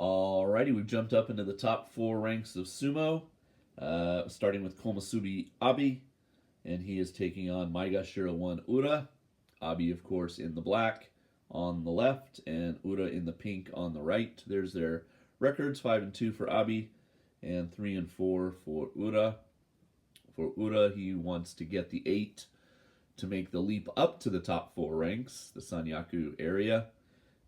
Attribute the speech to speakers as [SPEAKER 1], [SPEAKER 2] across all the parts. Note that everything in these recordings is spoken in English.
[SPEAKER 1] Alrighty, we've jumped up into the top 4 ranks of sumo, starting with Komusubi Abi, and he is taking on M1 Ura. Abi, of course, in the black on the left, and Ura in the pink on the right. There's their records: 5-2 for Abi, and 3-4 for Ura. For Ura, he wants to get the 8 to make the leap up to the top 4 ranks, the Sanyaku area.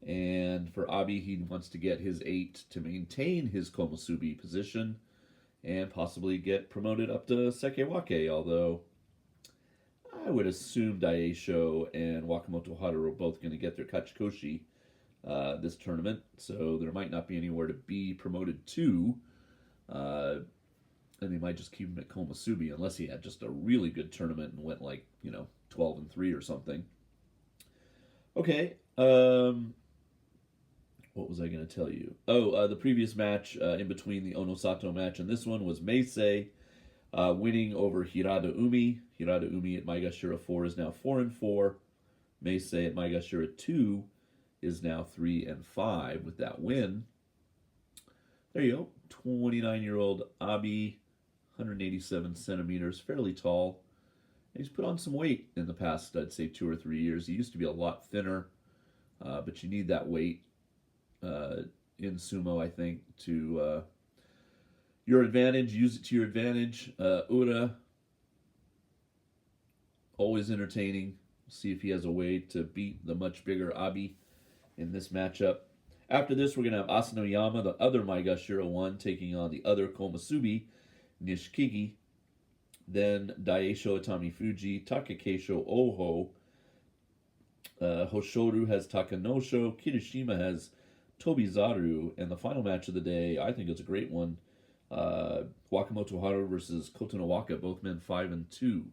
[SPEAKER 1] And for Abi, he wants to get his 8 to maintain his Komusubi position and possibly get promoted up to Sekewake, although I would assume Daisho and Wakamoto Haru are both going to get their Kachikoshi this tournament, so there might not be anywhere to be promoted to, and they might just keep him at Komusubi unless he had just a really good tournament and went 12-3 or something. Okay, what was I going to tell you? The previous match in between the Onosato match and this one was Meisei winning over Hirada Umi. Hirada Umi at Maegashira 4 is now 4-4. Meisei at Maegashira 2 is now 3-5 with that win. There you go. 29-year-old Abi, 187 centimeters, fairly tall. He's put on some weight in the past, I'd say, 2 or 3 years. He used to be a lot thinner, but you need that weight in sumo, I think, to your advantage. Use it to your advantage. Ura, always entertaining. See if he has a way to beat the much bigger Abi in this matchup. After this, we're going to have Asanoyama, the other Maegashira 1, taking on the other Komusubi, Nishikigi. Then Daisho Atami Fuji, Takakeisho Oho. Hoshoru has Takanosho. Kirishima has Tobizaru. And the final match of the day, I think it's a great one. Wakamoto Haru versus Kotonowaka, both men 5-2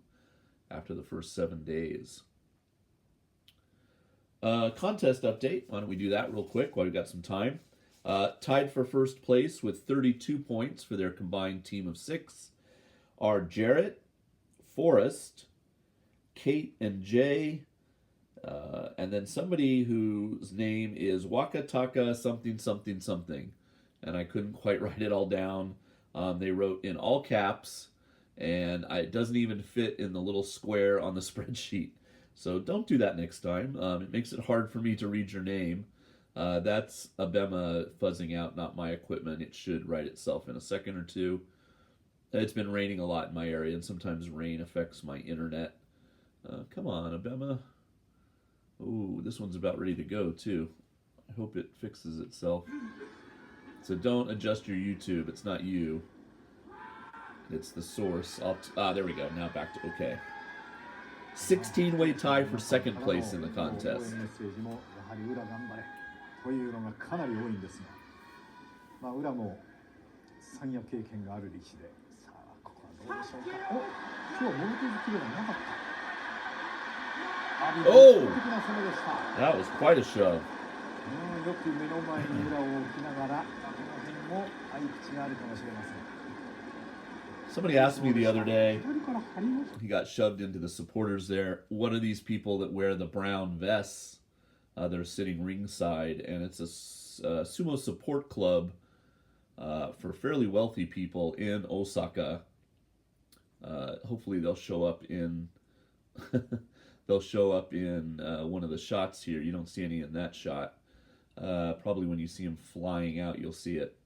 [SPEAKER 1] after the first 7 days. Contest update. Why don't we do that real quick while we've got some time. Tied for first place with 32 points for their combined team of 6 are Jarrett, Forrest, Kate, and Jay, and then somebody whose name is Wakataka something, and I couldn't quite write it all down. They wrote in all caps, and it doesn't even fit in the little square on the spreadsheet. So don't do that next time. It makes it hard for me to read your name. That's Abema fuzzing out, not my equipment. It should write itself in a second or two. It's been raining a lot in my area, and sometimes rain affects my internet. Come on, Abema. Ooh, this one's about ready to go, too. I hope it fixes itself. So don't adjust your YouTube. It's not you. It's the source. There we go. Now back to okay. 16-way tie for second place in the contest. Oh! That was quite a shove. Somebody asked me the other day, he got shoved into the supporters there, what are these people that wear the brown vests that are sitting ringside? And it's a sumo support club for fairly wealthy people in Osaka. Hopefully they'll show up in one of the shots here. You don't see any in that shot. Probably when you see them flying out, you'll see it.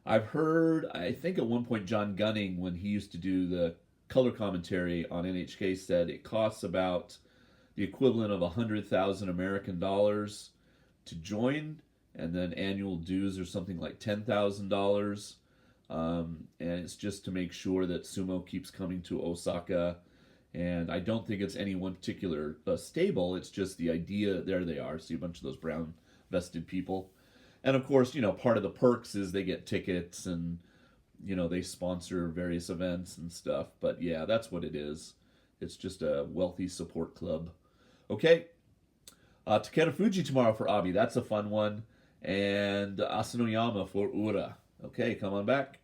[SPEAKER 1] I've heard, I think at one point John Gunning, when he used to do the color commentary on NHK, said it costs about the equivalent of 100,000 American dollars to join, and then annual dues are something like $10,000. And it's just to make sure that sumo keeps coming to Osaka. And I don't think it's any one particular stable. It's just the idea. There they are. See a bunch of those brown vested people. And of course, part of the perks is they get tickets and, they sponsor various events and stuff. But yeah, that's what it is. It's just a wealthy support club. Okay. Takeda Fuji tomorrow for Abi. That's a fun one. And Asanoyama for Ura. Okay, come on back.